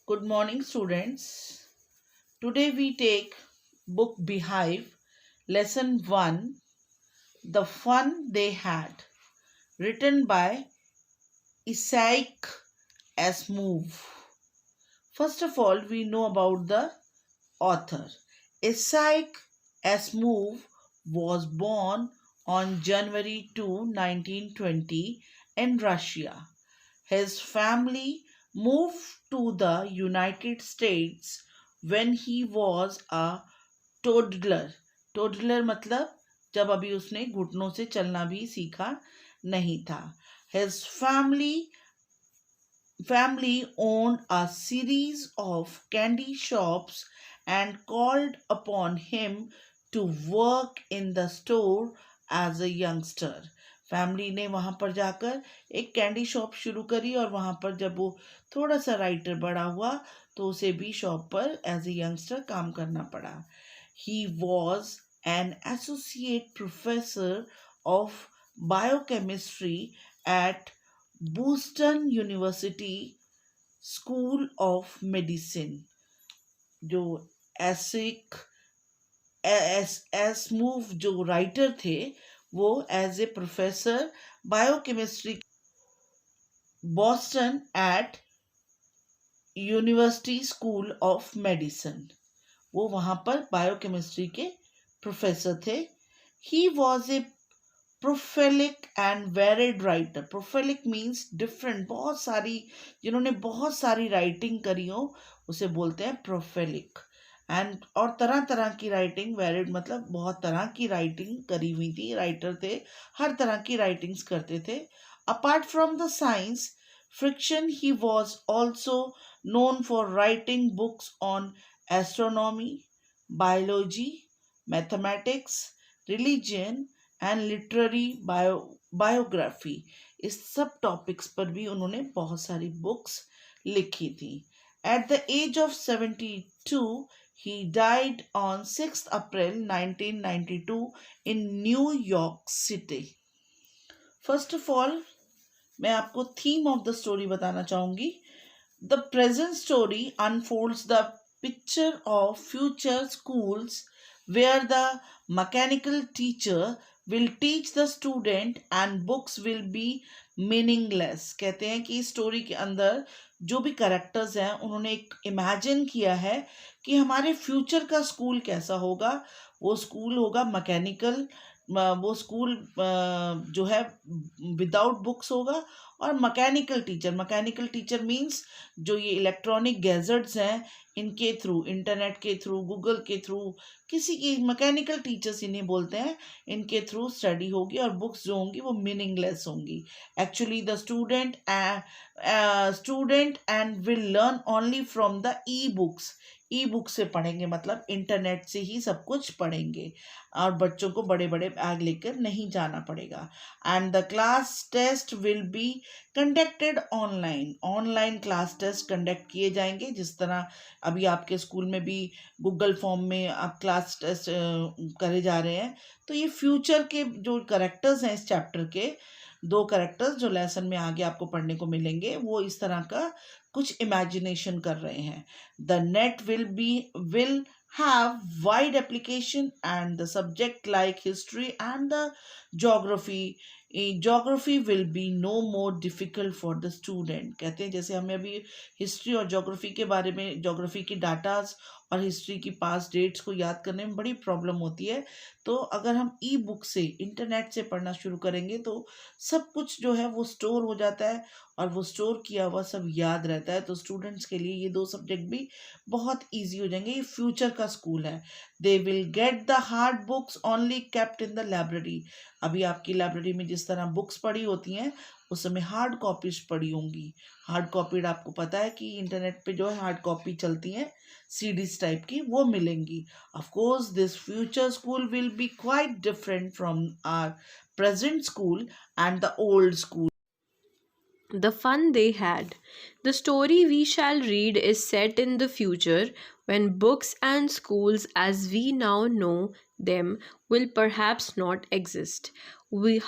Good morning, students. Today we take book Beehive, lesson 1, The Fun They Had, written by Isaac Asimov. First of all, we know about the author. Isaac Asimov was born on January 2, 1920 in Russia. His family moved to the United States when he was a toddler. toddler मतलब जब अभी उसने घुटनों से चलना भी सीखा नहीं था. His family owned a series of candy shops and called upon him to work in the store as a youngster. Family ने वहाँ पर जाकर एक कैंडी शॉप शुरू करी और वहाँ पर जब वो थोड़ा सा राइटर बड़ा हुआ तो उसे भी शॉप पर एज ए यंगस्टर काम करना पड़ा. He was an associate professor of biochemistry at Boston university school of medicine. जो एसिक एसमूव जो राइटर थे वो as a professor biochemistry Boston at university school of medicine, वो वहाँ पर बायोकेमिस्ट्री के प्रोफेसर थे. He was a prolific and varied writer. Prolific means different, बहुत सारी, जिन्होंने बहुत सारी राइटिंग करी हो उसे बोलते हैं प्रोफेलिक. एंड और तरह तरह की राइटिंग, वेरिड मतलब बहुत तरह की राइटिंग करी हुई थी, राइटर थे, हर तरह की राइटिंग्स करते थे. Apart from the science fiction, he was also known for writing books on astronomy, biology, mathematics, religion and literary biography. इस सब टॉपिक्स पर भी उन्होंने बहुत सारी बुक्स लिखी थी. At the age of 72, he died on 6th April 1992 in New York City. First of all, मैं आपको थीम ऑफ द स्टोरी बताना चाहूँगी. The present story unfolds the picture of future schools where the mechanical teacher will teach the student and books will be meaningless. कहते हैं कि इस story के अंदर जो भी करेक्टर्स हैं उन्होंने एक इमेजिन किया है कि हमारे फ्यूचर का स्कूल कैसा होगा. वो स्कूल होगा मैकेनिकल, वो स्कूल जो है विदाउट बुक्स होगा. और मैकेनिकल टीचर मीन्स जो ये इलेक्ट्रॉनिक गैजेट्स हैं इनके थ्रू, इंटरनेट के थ्रू, गूगल के थ्रू, किसी की मैकेनिकल टीचर्स इन्हें बोलते हैं, इनके थ्रू स्टडी होगी और बुक्स जो होंगी वो मीनिंगलेस होंगी. Actually the student and will learn only from the E book से पढ़ेंगे, मतलब इंटरनेट से ही सब कुछ पढ़ेंगे और बच्चों को बड़े बड़े बैग लेकर नहीं जाना पड़ेगा. And the class test will be conducted online class test conduct किए जाएंगे. जिस तरह अभी आपके स्कूल में भी गूगल फॉर्म में आप क्लास टेस्ट करे जा रहे हैं, तो ये फ्यूचर के जो करेक्टर्स हैं इस चैप्टर के, दो करेक्टर्स जो लेसन में आगे आपको पढ़ने को मिलेंगे, वो इस तरह का कुछ इमेजिनेशन कर रहे हैं. The net will have wide application and the subject like history and the geography will be no more difficult for the student. कहते हैं जैसे हमें अभी हिस्ट्री और ज्योग्राफी के बारे में, ज्योग्राफी की डाटाज और हिस्ट्री की पास्ट डेट्स को याद करने में बड़ी प्रॉब्लम होती है, तो अगर हम ई बुक से, इंटरनेट से पढ़ना शुरू करेंगे तो सब कुछ जो है वो स्टोर हो जाता है और वो स्टोर किया हुआ सब याद रहता है. तो स्टूडेंट्स के लिए ये दो सब्जेक्ट भी बहुत ईजी हो जाएंगे. ये फ्यूचर का स्कूल है. They will get the hard books only kept in the library. अभी आपकी लाइब्रेरी में जिस तरह बुक्स पड़ी होती हैं उस समय हार्ड कॉपीज पड़ी होंगी. हार्ड कॉपीड आपको पता है कि इंटरनेट पे जो है हार्ड कॉपी चलती हैं सीडीज टाइप की, वो मिलेंगी. Of course this future school will be quite different from our present school and the old school. The fun they had. The story we shall read is set in the future when books and schools as we now know them will perhaps not exist.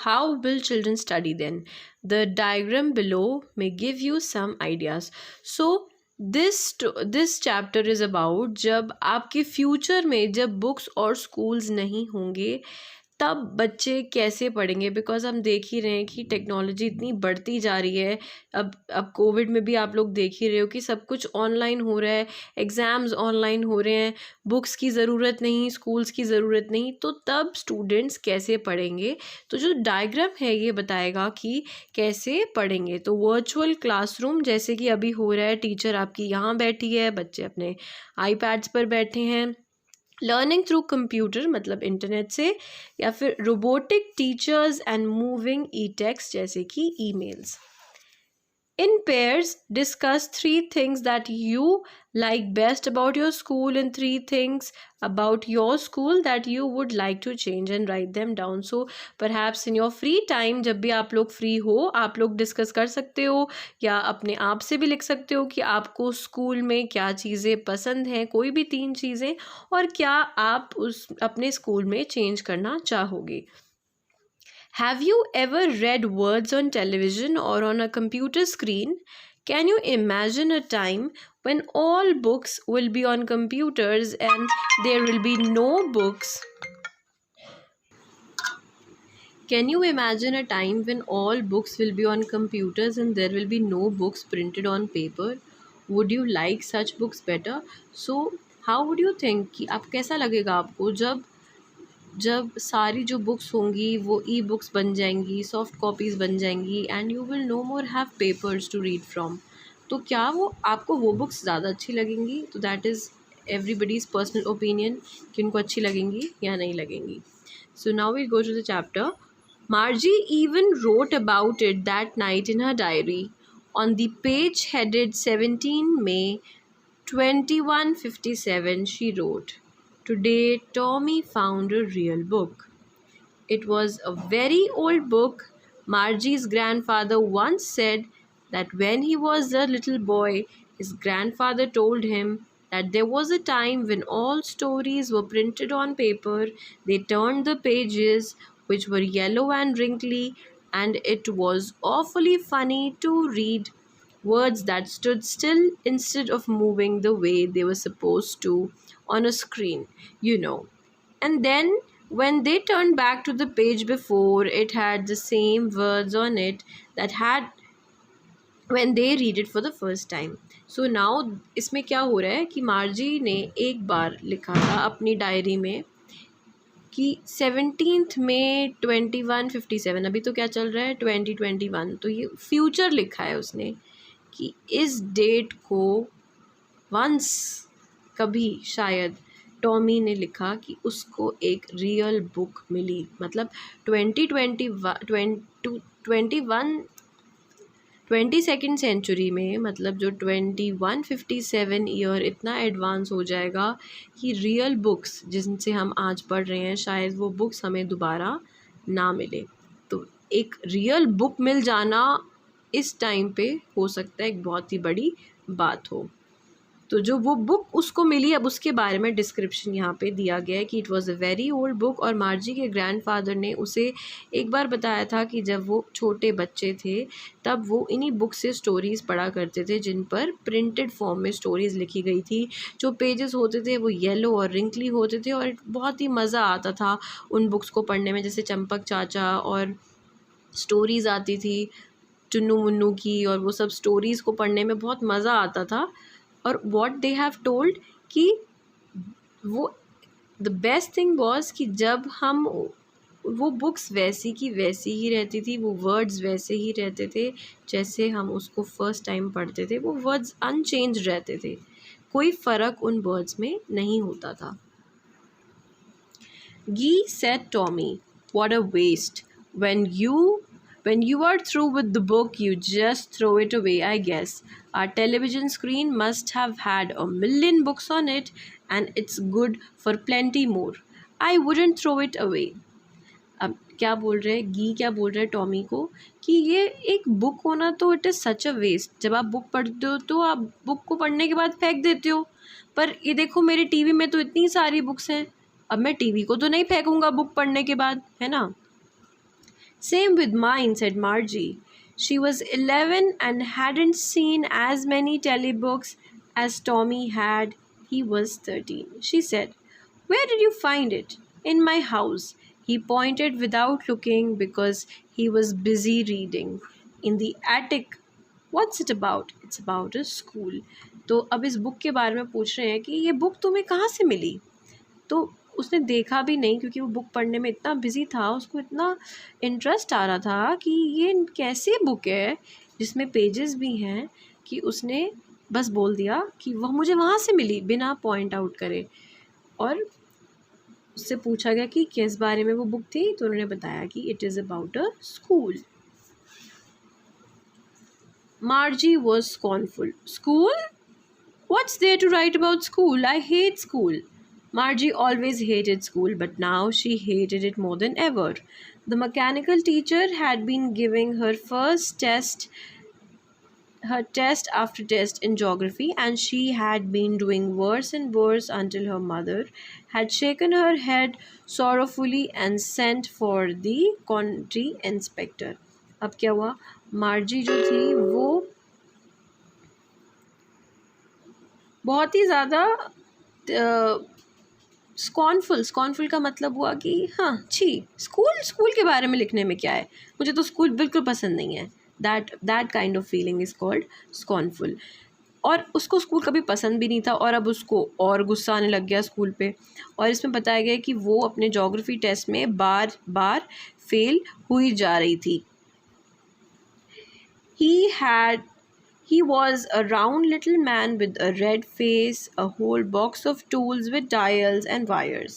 How will children study then? The diagram below may give you some ideas. So, this chapter is about जब आपके future में जब books और schools नहीं होंगे तब बच्चे कैसे पढ़ेंगे, बिकॉज हम देख ही रहे हैं कि टेक्नोलॉजी इतनी बढ़ती जा रही है। अब कोविड में भी आप लोग देख ही रहे हो कि सब कुछ ऑनलाइन हो रहा है, एग्ज़ाम्स ऑनलाइन हो रहे हैं, बुक्स की ज़रूरत नहीं, स्कूल्स की ज़रूरत नहीं, तो तब स्टूडेंट्स कैसे पढ़ेंगे। तो जो डायग्राम है ये बताएगा कि कैसे पढ़ेंगे। तो वर्चुअल क्लासरूम जैसे कि अभी हो रहा है, टीचर आपकी यहाँ बैठी है, बच्चे अपने आईपैड्स पर बैठे हैं। लर्निंग थ्रू कंप्यूटर मतलब इंटरनेट से, या फिर robotic teachers and moving E text जैसे कि emails. In pairs, discuss 3 things that you like best about your school and 3 things about your school that you would like to change, and write them down. So perhaps in your free time, जब भी आप लोग free हो आप लोग discuss कर सकते हो, या अपने आप से भी लिख सकते हो कि आपको स्कूल में क्या चीज़ें पसंद हैं, कोई भी 3 चीज़ें, और क्या आप उस अपने स्कूल में चेंज करना चाहोगे। Have you ever read words on television or on a computer screen? Can you imagine a time when all books will be on computers and there will be no books? Can you imagine a time when all books will be on computers and there will be no books printed on paper? Would you like such books better? So, how would you think कि आप कैसा लगेगा आपको जब जब सारी जो books होंगी वो ई बुक्स बन जाएंगी, सॉफ्ट कॉपीज़ बन जाएंगी, and you will no more have papers to read from. तो क्या वो आपको वो बुक्स ज़्यादा अच्छी लगेंगी? तो that is everybody's personal opinion कि उनको अच्छी लगेंगी या नहीं लगेंगी। So now we go to the chapter. Margie even wrote about it that night in her diary. On the page headed 17 May 2157, she wrote, "Today Tommy found a real book." It was a very old book. Margie's grandfather once said that when he was a little boy, his grandfather told him that there was a time when all stories were printed on paper. They turned the pages, which were yellow and wrinkly, and it was awfully funny to read words that stood still instead of moving the way they were supposed to on a screen, you know. And then when they turned back to the page before, it had the same words on it that had when they read it for the first time. So now इसमें क्या हो रहा है कि मार्जी ने एक बार लिखा था अपनी डायरी में कि 17 मई 2157, अभी तो क्या चल रहा है 2021, तो ये फ्यूचर लिखा है उसने कि इस डेट को वंस कभी शायद टॉमी ने लिखा कि उसको एक रियल बुक मिली। मतलब 22nd सेंचुरी में, मतलब जो 2157 ईयर इतना एडवांस हो जाएगा कि रियल बुक्स जिनसे हम आज पढ़ रहे हैं शायद वो बुक्स हमें दोबारा ना मिले। तो एक रियल बुक मिल जाना इस टाइम पे हो सकता है एक बहुत ही बड़ी बात हो। तो जो वो बुक उसको मिली, अब उसके बारे में डिस्क्रिप्शन यहाँ पे दिया गया है कि it was a very old book, और मार्जी के ग्रैंडफादर ने उसे एक बार बताया था कि जब वो छोटे बच्चे थे तब वो इन्हीं बुक से स्टोरीज़ पढ़ा करते थे जिन पर प्रिंटेड फॉर्म में स्टोरीज़ लिखी गई थी। जो पेजेस होते थे वो येलो और रिंकली होते थे और बहुत ही मज़ा आता था उन बुक्स को पढ़ने में, जैसे चंपक चाचा और स्टोरीज़ आती थी टुन्नू मुन्नू की, और वो सब स्टोरीज़ को पढ़ने में बहुत मज़ा आता था। और वॉट दे हैव टोल्ड कि वो द बेस्ट थिंग वॉज कि जब हम वो बुक्स वैसी की वैसी ही रहती थी, वो वर्ड्स वैसे ही रहते थे जैसे हम उसको फर्स्ट टाइम पढ़ते थे, वो वर्ड्स अनचेंज रहते थे, कोई फ़र्क उन वर्ड्स में नहीं होता था। Guy said Tommy, "What a waste. When you are through with the book, you just throw it away, I guess. Our television screen must have had a million books on it, and it's good for plenty more. I wouldn't throw it away." अब क्या बोल रहे हैं गी, क्या बोल रहे हैं टॉमी को कि ये एक बुक होना तो it is such a waste. जब आप बुक पढ़ते हो तो आप बुक को पढ़ने के बाद फेंक देते हो, पर ये देखो मेरे टीवी में तो इतनी सारी बुक्स हैं, अब मैं टीवी को तो नहीं फेंकूंगा बुक पढ़ने के बाद, है ना। "Same with mine," said Margie. She was 11 and hadn't seen as many telebooks as Tommy had. He was 13. She said, "Where did you find it?" "In my house." He pointed without looking because he was busy reading. "In the attic." "What's it about?" "It's about a school." तो अब इस book के बारे में पूछ रहे हैं कि ये बुक तुम्हें कहाँ से मिली। तो उसने देखा भी नहीं क्योंकि वो बुक पढ़ने में इतना बिजी था, उसको इतना इंटरेस्ट आ रहा था कि ये कैसी बुक है जिसमें पेजेस भी हैं, कि उसने बस बोल दिया कि वह मुझे वहाँ से मिली बिना पॉइंट आउट करे। और उससे पूछा गया कि किस बारे में वो बुक थी, तो उन्होंने बताया कि it is about a school. Margie was scornful. "School? What's there to write about school? I hate school." Margie always hated school, but now she hated it more than ever. The mechanical teacher had been giving her test after test in geography, and she had been doing worse and worse until her mother had shaken her head sorrowfully and sent for the country inspector. अब क्या हुआ, मार्जी जो थी वो बहुत ही ज़्यादा scornful का मतलब हुआ कि हाँ छी, स्कूल स्कूल के बारे में लिखने में क्या है, मुझे तो स्कूल बिल्कुल पसंद नहीं है। That kind of feeling is called scornful. और उसको स्कूल कभी पसंद भी नहीं था और अब उसको और गुस्सा आने लग गया स्कूल पे। और इसमें बताया गया कि वो अपने ज्योग्राफी टेस्ट में बार बार फेल हुई जा रही थी। He was a round little man with a red face, a whole box of tools with dials and wires.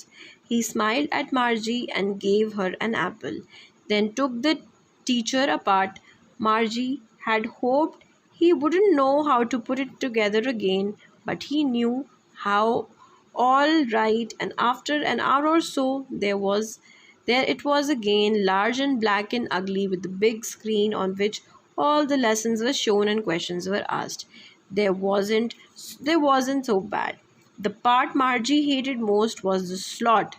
He smiled at Margie and gave her an apple, then took the teacher apart. Margie had hoped he wouldn't know how to put it together again, but he knew how all right, and after an hour or so there it was again, large and black and ugly, with the big screen on which all the lessons were shown and questions were asked. There wasn't so bad. The part Margie hated most was the slot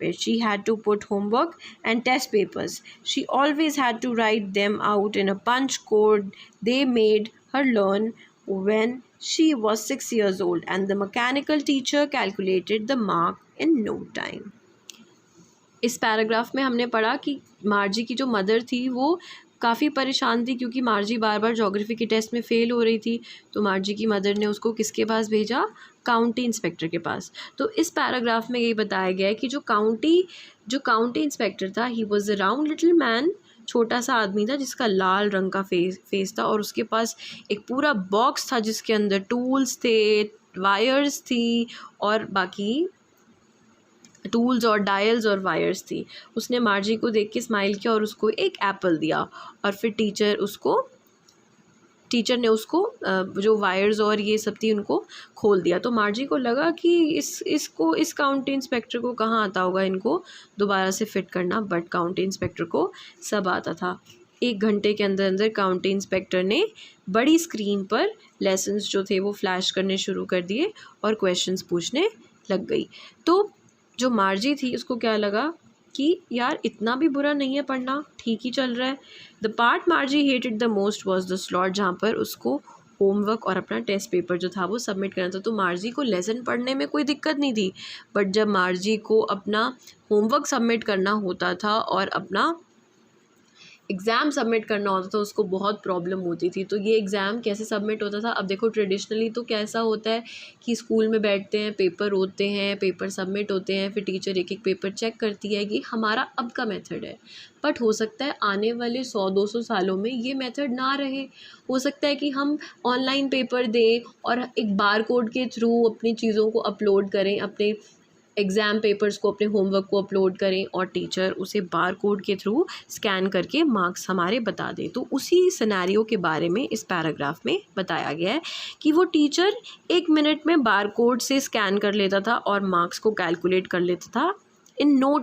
where she had to put homework and test papers. She always had to write them out in a punch code they made her learn when she was 6 years old, and the mechanical teacher calculated the mark in no time. इस paragraph में हमने पढ़ा कि मार्जी की जो mother थी वो काफ़ी परेशान थी क्योंकि मार्जी बार बार ज्योग्राफी के टेस्ट में फ़ेल हो रही थी। तो मार्जी की मदर ने उसको किसके पास भेजा, काउंटी इंस्पेक्टर के पास। तो इस पैराग्राफ में यही बताया गया है कि जो काउंटी इंस्पेक्टर था, he was a round little man, छोटा सा आदमी था जिसका लाल रंग का फेस था और उसके पास एक पूरा बॉक्स था जिसके अंदर टूल्स थे, वायर्स थी और बाकी टूल्स और डायल्स और वायर्स थी। उसने मार्जी को देख के स्माइल किया और उसको एक एप्पल दिया और फिर टीचर ने उसको जो वायर्स और ये सब थी उनको खोल दिया। तो मार्जी को लगा कि इस काउंटी इंस्पेक्टर को कहाँ आता होगा इनको दोबारा से फिट करना, बट काउंटी इंस्पेक्टर को सब आता था। 1 घंटे के अंदर अंदर काउंटी इंस्पेक्टर ने बड़ी स्क्रीन पर लेसन्स जो थे वो फ्लैश करने शुरू कर दिए और क्वेश्चंस पूछने लग गई। तो जो मार्जी थी उसको क्या लगा कि यार इतना भी बुरा नहीं है पढ़ना, ठीक ही चल रहा है। The part मार्जी hated the most was the slot, जहाँ पर उसको होमवर्क और अपना टेस्ट पेपर जो था वो सबमिट करना था। तो मार्जी को लेसन पढ़ने में कोई दिक्कत नहीं थी, बट जब मार्जी को अपना होमवर्क सबमिट करना होता था और अपना एग्ज़ाम सबमिट करना होता था उसको बहुत प्रॉब्लम होती थी। तो ये एग्ज़ाम कैसे सबमिट होता था, अब देखो ट्रेडिशनली तो कैसा होता है कि स्कूल में बैठते हैं, पेपर होते हैं, पेपर सबमिट होते हैं, फिर टीचर एक एक पेपर चेक करती है। ये हमारा अब का मेथड है, बट हो सकता है आने वाले 100-200 सालों में ये मेथड ना रहे। हो सकता है कि हम ऑनलाइन पेपर दें और एक बार कोड के थ्रू अपनी चीज़ों को अपलोड करें, अपने एग्ज़ाम पेपर्स को, अपने होमवर्क को अपलोड करें और टीचर उसे बार कोड के थ्रू स्कैन करके मार्क्स हमारे बता दें। तो उसी सिनेरियो के बारे में इस पैराग्राफ में बताया गया है कि वो टीचर 1 मिनट में बार कोड से स्कैन कर लेता था और मार्क्स को कैलकुलेट कर लेता था इन नो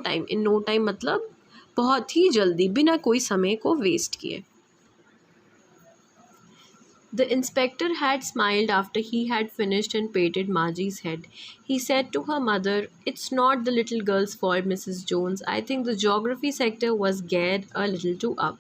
टाइम मतलब बहुत ही जल्दी, बिना कोई समय को वेस्ट किए। The inspector had smiled after he had finished and patted Margie's head. He said to her mother, "It's not the little girl's fault, Mrs. Jones. I think the geography sector was geared a little too up."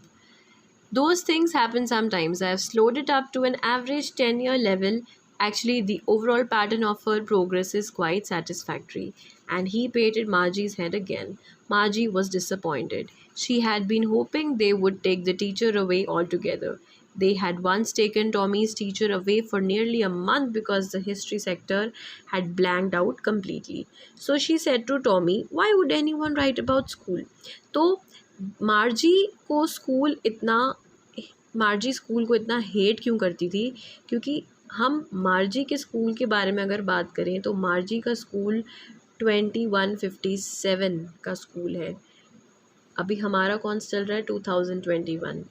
Those things happen sometimes. I have slowed it up to an average 10-year level. Actually, the overall pattern of her progress is quite satisfactory. And he patted Margie's head again. Margie was disappointed. She had been hoping they would take the teacher away altogether. They had once taken Tommy's teacher away for nearly a month because the history sector had blanked out completely. So she said to Tommy, "Why would anyone write about school?" तो मार्जी को school इतना मार्जी school को इतना hate क्यों करती थी? क्योंकि हम मार्जी के स्कूल के बारे में अगर बात करें तो मार्जी का स्कूल 2157 का स्कूल है। अभी हमारा कौन सा चल रहा है? 2021।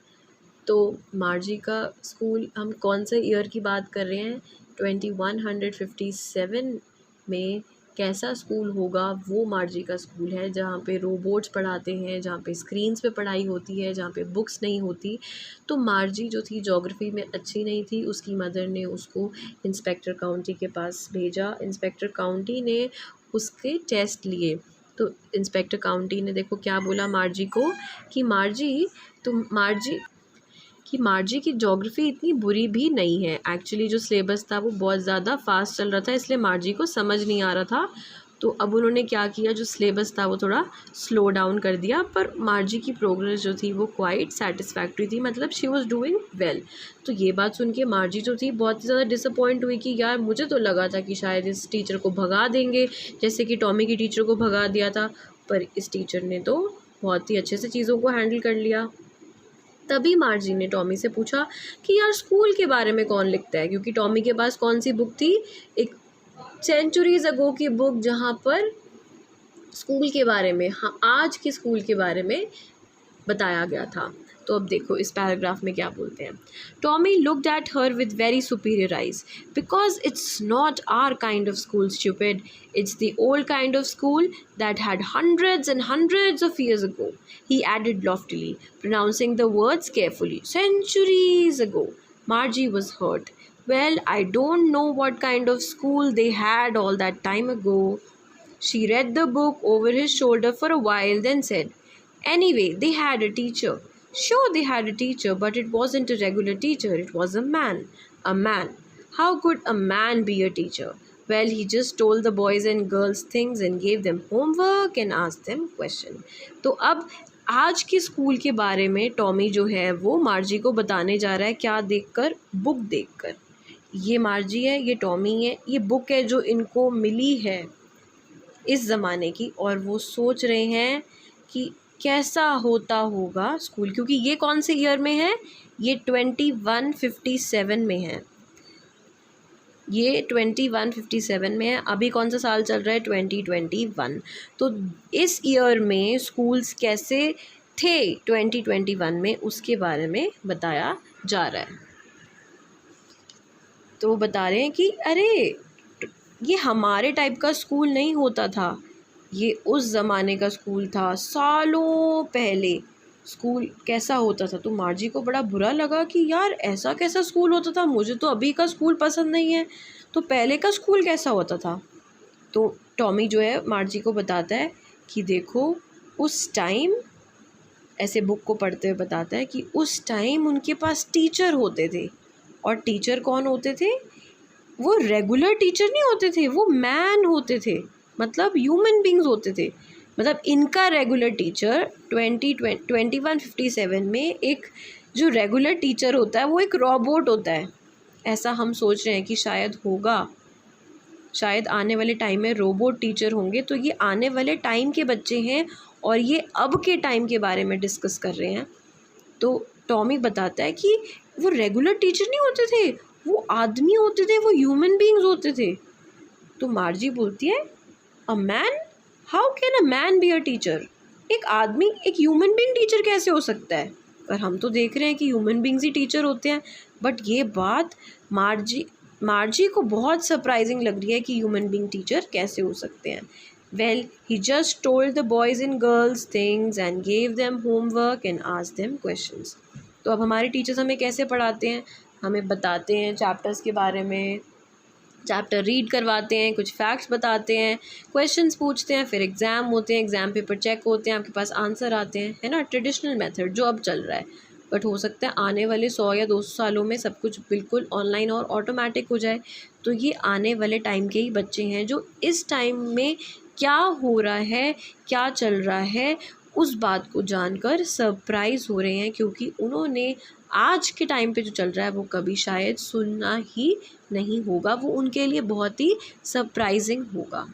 तो मार्जी का स्कूल, हम कौन से ईयर की बात कर रहे हैं? 2157 में कैसा स्कूल होगा? वो मार्जी का स्कूल है जहाँ पे रोबोट्स पढ़ाते हैं, जहाँ पे स्क्रीन्स पे पढ़ाई होती है, जहाँ पे बुक्स नहीं होती। तो मार्जी जो थी ज्योग्राफी में अच्छी नहीं थी, उसकी मदर ने उसको इंस्पेक्टर काउंटी के पास भेजा। इंस्पेक्टर काउंटी ने उसके टेस्ट लिए। तो इंस्पेक्टर काउंटी ने देखो क्या बोला मार्जी को कि मार्जी की ज्योग्राफी इतनी बुरी भी नहीं है। एक्चुअली जो सिलेबस था वो बहुत ज़्यादा फास्ट चल रहा था, इसलिए मार्जी को समझ नहीं आ रहा था। तो अब उन्होंने क्या किया, जो सिलेबस था वो थोड़ा स्लो डाउन कर दिया, पर मार्जी की प्रोग्रेस जो थी वो क्वाइट सेटिस्फैक्ट्री थी, मतलब शी वाज डूइंग वेल। तो ये बात सुन के मार्जी जो थी बहुत ही ज़्यादा डिसअपॉइंट हुई कि यार मुझे तो लगा था कि शायद इस टीचर को भगा देंगे, जैसे कि टॉमी की टीचर को भगा दिया था, पर इस टीचर ने तो बहुत ही अच्छे से चीज़ों को हैंडल कर लिया। तभी मार्जी ने टॉमी से पूछा कि यार स्कूल के बारे में कौन लिखता है, क्योंकि टॉमी के पास कौन सी बुक थी? एक सेंचुरीज अगो की बुक, जहाँ पर स्कूल के बारे में, हाँ, आज के स्कूल के बारे में बताया गया था। तो अब देखो इस पैराग्राफ में क्या बोलते हैं। Tommy looked at her with very superior eyes, because it's not our kind of school, stupid, it's the old kind of school that had hundreds and hundreds of years ago, he added loftily, pronouncing the words carefully. Centuries ago. Margie was hurt. Well, I don't know what kind of school they had all that time ago. She read the book over his shoulder for a while, then said, "Anyway, they had a teacher." Sure, they had a teacher, but it wasn't a regular teacher. It was a man. A man. How could a man be a teacher? Well, he just told the boys and girls things and gave them homework and asked them questions. तो अब आज के school के बारे में Tommy जो है वो मार्जी को बताने जा रहा है। क्या देखकर? बुक देखकर। ये मार्जी है, ये टॉमी है, ये बुक है जो इनको मिली है इस ज़माने की, और वो सोच रहे हैं कि कैसा होता होगा स्कूल, क्योंकि ये कौन से ईयर में है? ये 2157 में है। ये 2157 में है। अभी कौन सा साल चल रहा है? 2021। तो इस ईयर में स्कूल्स कैसे थे 2021 में, उसके बारे में बताया जा रहा है। तो बता रहे हैं कि अरे ये हमारे टाइप का स्कूल नहीं होता था, ये उस ज़माने का स्कूल था, सालों पहले स्कूल कैसा होता था। तो मार्जी को बड़ा बुरा लगा कि यार ऐसा कैसा स्कूल होता था, मुझे तो अभी का स्कूल पसंद नहीं है, तो पहले का स्कूल कैसा होता था। तो टॉमी जो है मार्जी को बताता है कि देखो उस टाइम, ऐसे बुक को पढ़ते हुए बताता है कि उस टाइम उनके पास टीचर होते थे, और टीचर कौन होते थे? वो रेगुलर टीचर नहीं होते थे, वो मैन होते थे, मतलब ह्यूमन बींग्स होते थे। मतलब इनका रेगुलर टीचर 2157 में एक जो रेगुलर टीचर होता है वो एक रोबोट होता है। ऐसा हम सोच रहे हैं कि शायद होगा, शायद आने वाले टाइम में रोबोट टीचर होंगे। तो ये आने वाले टाइम के बच्चे हैं और ये अब के टाइम के बारे में डिस्कस कर रहे हैं। तो टॉमी बताता है कि वो रेगुलर टीचर नहीं होते थे, वो आदमी होते थे, वो ह्यूमन बींग्स होते थे। तो मार्जी बोलती है, a man? How can a man be a teacher? एक आदमी, एक ह्यूमन बींग टीचर कैसे हो सकता है? पर हम तो देख रहे हैं कि ह्यूमन बींग्स ही टीचर होते हैं। बट ये बात मार्जी को बहुत सरप्राइजिंग लग रही है कि ह्यूमन बींग टीचर कैसे हो सकते हैं। Well, he just told the boys and girls things and gave them homework and asked them questions. तो अब हमारे टीचर्स हमें कैसे पढ़ाते हैं? हमें बताते हैं चैप्टर्स के बारे में, चैप्टर रीड करवाते हैं, कुछ फैक्ट्स बताते हैं, क्वेश्चंस पूछते हैं, फिर एग्ज़ाम होते हैं, एग्ज़ाम पेपर चेक होते हैं, आपके पास आंसर आते हैं, है ना, ट्रेडिशनल मेथड जो अब चल रहा है। बट हो सकता है आने वाले 100 या 200 सालों में सब कुछ बिल्कुल ऑनलाइन और ऑटोमेटिक हो जाए। तो ये आने वाले टाइम के ही बच्चे हैं जो इस टाइम में क्या हो रहा है, क्या चल रहा है, उस बात को जानकर सरप्राइज़ हो रहे हैं, क्योंकि उन्होंने आज के टाइम पे जो चल रहा है वो कभी शायद सुना ही नहीं होगा। वो उनके लिए बहुत ही सरप्राइजिंग होगा।